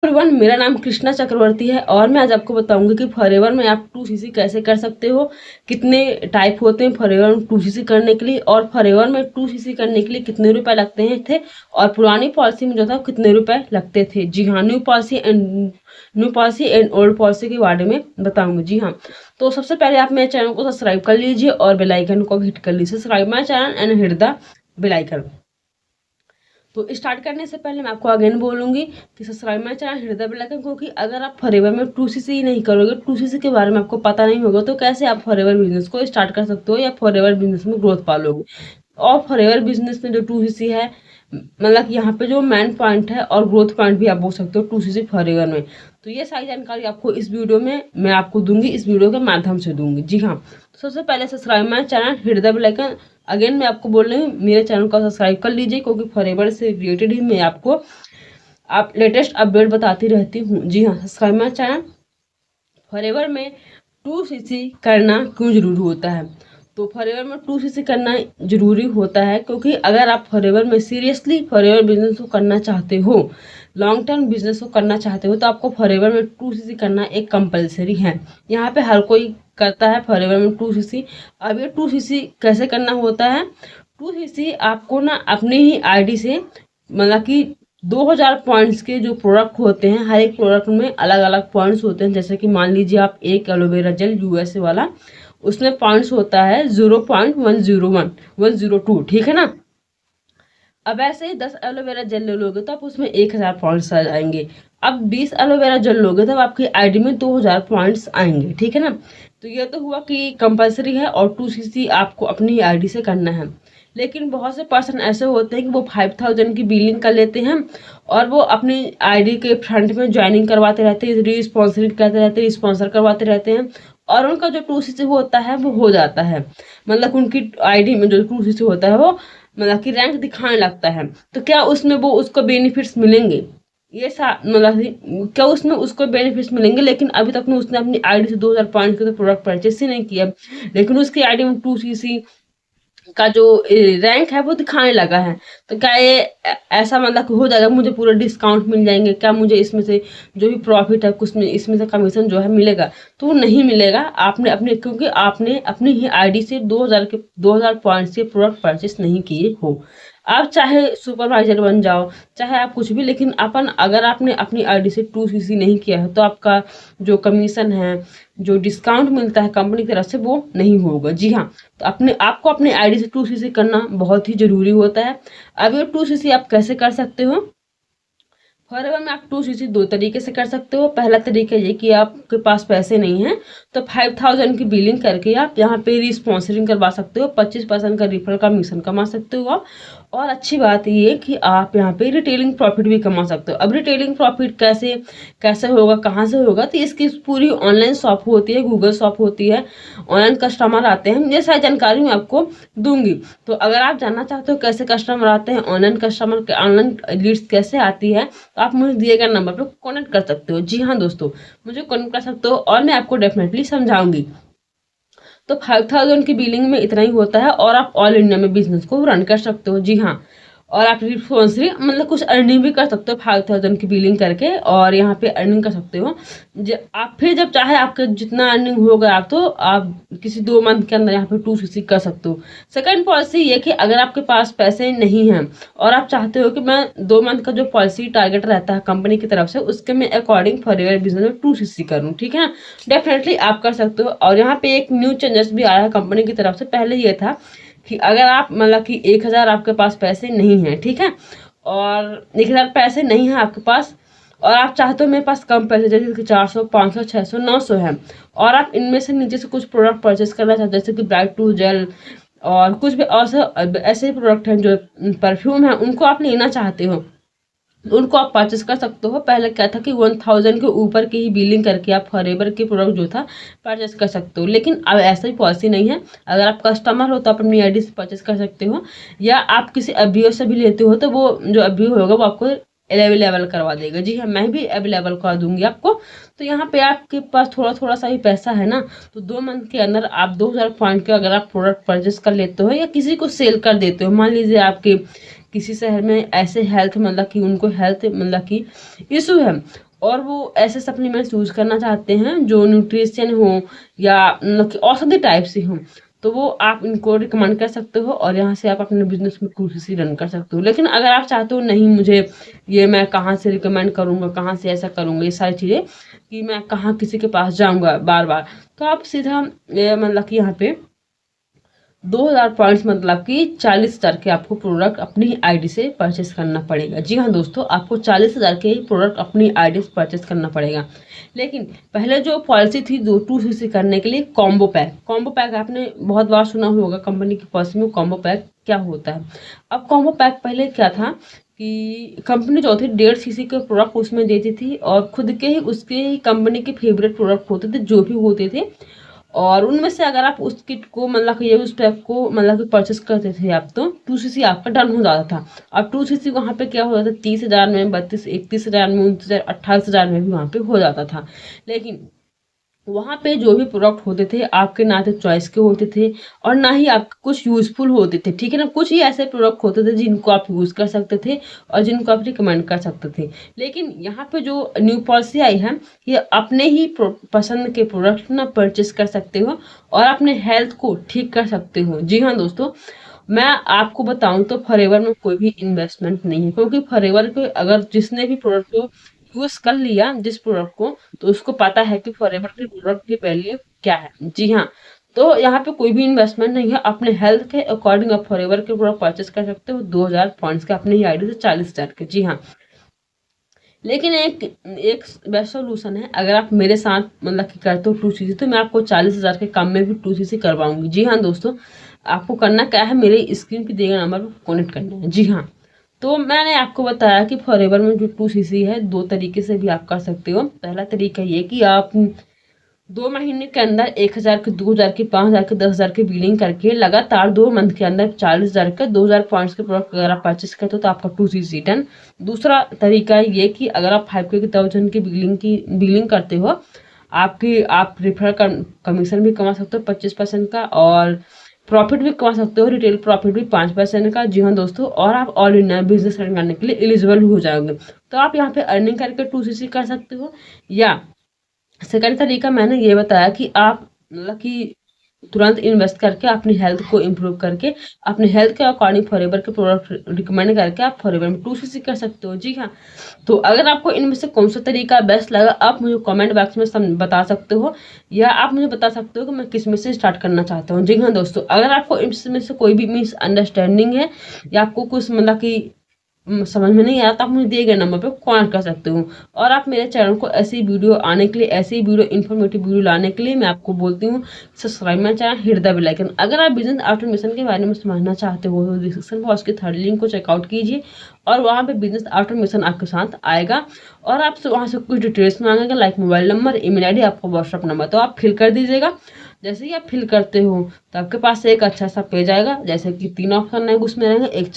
Everyone, मेरा नाम कृष्णा चक्रवर्ती है और मैं आज आपको बताऊंगी कि फॉरएवर में आप 2cc कैसे कर सकते हो, कितने टाइप होते हैं फॉरएवर में 2cc करने के लिए, और फॉरएवर में 2cc करने के लिए कितने रुपए लगते हैं थे, और पुरानी पॉलिसी में जो था कितने रुपए लगते थे। जी हाँ, new policy and old policy के बारे में बताऊंगी। जी हाँ, तो सबसे पहले आप मेरे चैनल को सब्सक्राइब कर लीजिए और बेल आइकन को हिट कर लीजिए। Subscribe my channel and hit the bell icon. तो स्टार्ट करने से पहले मैं आपको अगेन बोलूंगी कि subscribe my channel, hit the bell icon, क्योंकि अगर आप फॉरएवर में 2cc ही नहीं करोगे, 2cc के बारे में आपको पता नहीं होगा, तो कैसे आप फॉरएवर बिजनेस को स्टार्ट कर सकते हो या फॉरएवर बिजनेस में ग्रोथ पालोगे। और फॉरएवर बिजनेस में जो 2cc है, मतलब यहाँ पे जो मेन पॉइंट है और ग्रोथ पॉइंट भी आप बोल सकते हो 2cc फॉरएवर में। तो ये सारी जानकारी आपको इस वीडियो में मैं आपको दूंगी, इस वीडियो के माध्यम से दूंगी। जी हाँ, तो सबसे पहले subscribe my channel, hit the bell icon. Again मैं आपको बोल रही हूँ, मेरे चैनल को सब्सक्राइब कर लीजिए, क्योंकि फॉरएवर से रिलेटेड ही मैं आपको आप लेटेस्ट अपडेट बताती रहती हूँ। जी हाँ, सब्सक्राइब माय चैनल। फॉरएवर में 2cc करना क्यों जरूरी होता है? तो फॉरएवर में 2cc करना जरूरी होता है क्योंकि अगर आप फॉरएवर में सीरियसली फॉरएवर बिजनेस को करना चाहते हो, लॉन्ग टर्म बिजनेस को करना चाहते हो, तो आपको फॉरएवर में 2cc करना एक कंपलसरी है। यहाँ पे हर कोई करता है फॉरएवर में 2cc। अब ये 2cc कैसे करना होता है? 2cc आपको ना अपने ही आईडी से, मतलब कि 2000 पॉइंट्स के जो प्रोडक्ट होते हैं, हर एक प्रोडक्ट में अलग अलग पॉइंट्स होते हैं। जैसे कि मान लीजिए आप एक एलोवेरा जेल यूएसए वाला, उसमें पॉइंट्स होता है 0.101 102, ठीक है ना। अब ऐसे ही 10 एलोवेरा जेल ले लोगे तो आप उसमें 1000 पॉइंट्स आ जाएंगे। अब 20 एलोवेरा जेल लोगे तब आपकी आईडी में 2000 पॉइंट्स आएंगे, ठीक है ना। तो ये तो हुआ कि कंपलसरी है और 2cc आपको अपनी आईडी से करना है। लेकिन बहुत से पर्सन ऐसे होते हैं कि वो 5000 की बिलिंग कर लेते हैं और वो अपनी आईडी के फ्रंट में ज्वाइनिंग करवाते रहते हैं, रीस्पॉन्सरिंग करते रहते हैं, स्पॉन्सर करवाते रहते हैं, और उनका जो 2cc होता है वो हो जाता है। मतलब उनकी आईडी में जो 2cc होता है वो, मतलब कि रैंक दिखाने लगता है। तो क्या उसमें वो उसको बेनिफिट्स मिलेंगे? मतलब क्या उसमें उसको बेनिफिट्स मिलेंगे? लेकिन अभी तक उसने अपनी आईडी से 2000 पॉइंट के तो प्रोडक्ट परचेस ही नहीं किया, लेकिन उसकी आईडी में 2cc का जो रैंक है वो दिखाने लगा है। तो क्या ये ऐसा मतलब हो जाएगा मुझे पूरा डिस्काउंट मिल जाएंगे? क्या मुझे इसमें से जो भी प्रॉफिट है कुछ में इसमें से कमीशन जो है मिलेगा? तो वो नहीं मिलेगा। आपने अपने, क्योंकि आपने अपनी ही आईडी से 2000 पॉइंट्स के प्रोडक्ट परचेस नहीं किए हो। आप चाहे सुपरवाइजर बन जाओ, चाहे आप कुछ भी, लेकिन अगर आपने अपनी आईडी से 2cc नहीं किया है तो आपका जो कमीशन है, जो डिस्काउंट मिलता है कंपनी की तरफ से, वो नहीं होगा। जी हाँ, तो आपको अपने आईडी से 2cc करना बहुत ही जरूरी होता है। अब ये 2cc आप कैसे कर सकते हो? फॉरएवर में आप 2cc दो तरीके से कर सकते हो। पहला तरीका ये कि आपके पास पैसे नहीं है तो 5000 की बिलिंग करके आप यहाँ पे रीस्पॉन्सरिंग करवा सकते हो, 25% का रिफर कमीशन कमा सकते हो आप। और अच्छी बात ये कि आप यहाँ पे रिटेलिंग प्रॉफिट भी कमा सकते हो। अब रिटेलिंग प्रॉफिट कैसे कैसे होगा, कहाँ से होगा? तो इसकी पूरी ऑनलाइन शॉप होती है, गूगल शॉप होती है, ऑनलाइन कस्टमर आते हैं, ये सारी जानकारी मैं आपको दूंगी। तो अगर आप जानना चाहते हो कैसे कस्टमर आते हैं, ऑनलाइन लीड्स कैसे आती है, तो आप मुझे दिए गए नंबर पर कॉन्टेक्ट कर सकते हो। जी हाँ दोस्तों, मुझे कॉन्टेक्ट कर सकते हो और मैं आपको डेफिनेटली समझाऊंगी। तो 5000 की बिलिंग में इतना ही होता है और आप ऑल इंडिया में बिजनेस को रन कर सकते हो। जी हाँ, और आप रिस्पॉन्सरी मतलब कुछ अर्निंग भी कर सकते हो 5000 की बिलिंग करके, और यहाँ पे अर्निंग कर सकते हो। आप फिर जब चाहे आपके जितना अर्निंग होगा आप, तो आप किसी 2 मंथ के अंदर यहाँ पे 2cc कर सकते हो। सेकंड पॉलिसी ये कि अगर आपके पास पैसे नहीं हैं और आप चाहते हो कि मैं 2 मंथ का जो पॉलिसी टारगेट रहता है कंपनी की तरफ से, उसके मैं अकॉर्डिंग फॉरएवर बिजनेस में 2cc करूँ, ठीक है ना, डेफिनेटली आप कर सकते हो। और यहाँ पे एक न्यू चेंजेस भी आया है कंपनी की तरफ से। पहले ये था कि अगर आप मतलब कि 1000 आपके पास पैसे नहीं है, ठीक है, और 1000 पैसे नहीं है आपके पास, और आप चाहते हो मेरे पास कम पैसे, जैसे कि 400 500 600 900 है, और आप इनमें से नीचे से कुछ प्रोडक्ट परचेस करना चाहते हो, जैसे कि ब्राइट टू जेल और कुछ भी ऐसे प्रोडक्ट हैं जो परफ्यूम है, उनको आप लेना चाहते हो, उनको आप परचेस कर सकते हो। पहले क्या था कि 1000 के ऊपर की ही बिलिंग करके आप फॉरएवर के प्रोडक्ट जो था परचेस कर सकते हो, लेकिन अब ऐसा ही पॉलिसी नहीं है। अगर आप कस्टमर हो तो आप अपनी आईडी से परचेस कर सकते हो, या आप किसी अभियो से भी लेते हो तो वो जो अभियो होगा वो आपको अवेलेबल करवा देगा। जी हाँ, मैं भी अवेलेबल करवा दूंगी आपको। तो यहाँ पे आपके पास थोड़ा थोड़ा सा ही पैसा है ना, तो 2 मंथ के अंदर आप 2000 पॉइंट के अगर आप प्रोडक्ट परचेस कर लेते हो या किसी को सेल कर देते हो, मान लीजिए आपके किसी शहर में ऐसे हेल्थ मतलब कि उनको हेल्थ मतलब कि इशू है, और वो ऐसे सप्लीमेंट्स यूज़ करना चाहते हैं जो न्यूट्रिशन हो या मतलब कि औषधि टाइप से हों, तो वो आप इनको रिकमेंड कर सकते हो और यहाँ से आप अपने बिजनेस में खुशी से रन कर सकते हो। लेकिन अगर आप चाहते हो नहीं मुझे ये मैं कहाँ से रिकमेंड करूँगा, कहाँ से ऐसा करूँगा, ये सारी चीज़ें कि मैं कहाँ किसी के पास जाऊँगा बार बार, तो आप सीधा मतलब कि यहाँ पे 2000 पॉइंट्स मतलब कि 40,000 के आपको प्रोडक्ट अपनी आईडी से परचेस करना पड़ेगा। जी हाँ दोस्तों, आपको 40,000 के ही प्रोडक्ट अपनी आईडी से परचेस करना पड़ेगा। लेकिन पहले जो पॉलिसी थी जो 2cc करने के लिए कॉम्बो पैक आपने बहुत बार सुना होगा कंपनी की पॉलिसी में कॉम्बो पैक क्या होता है। अब कॉम्बो पैक पहले क्या था कि कंपनी जो थी 1.5cc के प्रोडक्ट उसमें देती थी और खुद के ही उसके ही कंपनी के फेवरेट प्रोडक्ट होते थे जो भी होते थे, और उनमें से अगर आप उस किट को मतलब कि ये उस पैक को मतलब कि परचेस करते थे आप, तो 2cc आपका डन हो जाता था। अब 2cc वहाँ पे क्या हो जाता था, 30,000 में, 31,000 में, 29,000, 28,000 में भी वहाँ पे हो जाता था। लेकिन वहाँ पे जो भी प्रोडक्ट होते थे आपके ना तो चॉइस के होते थे और ना ही आपके कुछ यूजफुल होते थे, ठीक है ना। कुछ ही ऐसे प्रोडक्ट होते थे जिनको आप यूज़ कर सकते थे और जिनको आप रिकमेंड कर सकते थे। लेकिन यहाँ पे जो न्यू पॉलिसी आई है, ये अपने ही पसंद के प्रोडक्ट ना परचेस कर सकते हो और अपने हेल्थ को ठीक कर सकते हो। जी हाँ दोस्तों, मैं आपको बताऊं तो फॉरएवर में कोई भी इन्वेस्टमेंट नहीं है, क्योंकि फॉरएवर के अगर जिसने भी प्रोडक्ट को यूज कर लिया जिस प्रोडक्ट को, तो उसको पता है कि फॉरएवर के प्रोडक्ट की वैल्यू क्या है। जी हाँ, तो यहाँ पे कोई भी इन्वेस्टमेंट नहीं है, अपने हेल्थ के अकॉर्डिंग आप फॉरएवर के प्रोडक्ट परचेस कर सकते हो 2000 पॉइंट्स के अपने ही आईडी से 40,000 के। जी हाँ, लेकिन एक एक बेस्ट सोल्यूशन है, अगर आप मेरे साथ मतलब कि करते हो 2cc, तो मैं आपको 40,000 के कम में भी 2cc करवाऊंगी। जी हाँ दोस्तों, आपको करना क्या है, मेरे स्क्रीन पे दिए गए नंबर पर कॉन्टेक्ट करना है। जी हाँ, तो मैंने आपको बताया कि फॉरएवर में जो 2cc है, दो तरीके से भी आप कर सकते हो। पहला तरीका ये कि आप 2 महीने के अंदर 1,000 के, 2,000 के, 5,000 के, 10,000 के बिलिंग करके लगातार 2 मंथ के अंदर 40,000 का 2,000 पॉइंट्स के प्रोडक्ट अगर आप परचेस करते हो तो आपका 2cc डन। दूसरा तरीका ये कि अगर आप 5,000 की बिलिंग करते हो, आप रेफरल कमीशन भी कमा सकते हो 25% का, और प्रॉफिट भी कमा सकते हो, रिटेल प्रॉफिट भी 5% का। जी हाँ दोस्तों, और आप ऑल इंडिया बिजनेस रन करने के लिए एलिजिबल हो जाओगे। तो आप यहाँ पे अर्निंग करके 2cc कर सकते हो, या सेकंड तरीका मैंने ये बताया कि आप मतलब कि तुरंत इन्वेस्ट करके अपनी हेल्थ को इम्प्रूव करके अपने हेल्थ के अकॉर्डिंग फॉरएवर के प्रोडक्ट रिकमेंड करके आप फॉरएवर में 2cc कर सकते हो। जी हाँ, तो अगर आपको इनमें से कौन सा तरीका बेस्ट लगा, आप मुझे कमेंट बॉक्स में बता सकते हो, या आप मुझे बता सकते हो कि मैं किस में से स्टार्ट करना चाहता हूँ। जी हाँ दोस्तों, अगर आपको इसमें से कोई भी मिसअंडरस्टैंडिंग है या आपको कुछ मतलब कि समझ में नहीं आया, तो आप मुझे दिए गए नंबर पे कॉल कर सकते हो। और आप मेरे चैनल को ऐसी वीडियो आने के लिए, ऐसी वीडियो इन्फॉर्मेटिव वीडियो लाने के लिए मैं आपको बोलती हूँ subscribe my channel, hit the bell icon. अगर आप बिजनेस ऑटोमेशन के बारे में समझना चाहते हो तो डिस्क्रिप्शन बॉक्स की 3rd लिंक को चेकआउट कीजिए और वहाँ पे बिजनेस ऑटोमेशन आपके साथ आएगा और आपसे वहाँ से कुछ डिटेल्स मांगेगा, like mobile number, email ID, आपका व्हाट्सअप नंबर, तो आप फिल कर दीजिएगा। जैसे ही आप फिल करते हो तो आपके पास एक अच्छा सा पेज आएगा, जैसे कि 3 ऑप्शन है उसमें रहेंगे, एक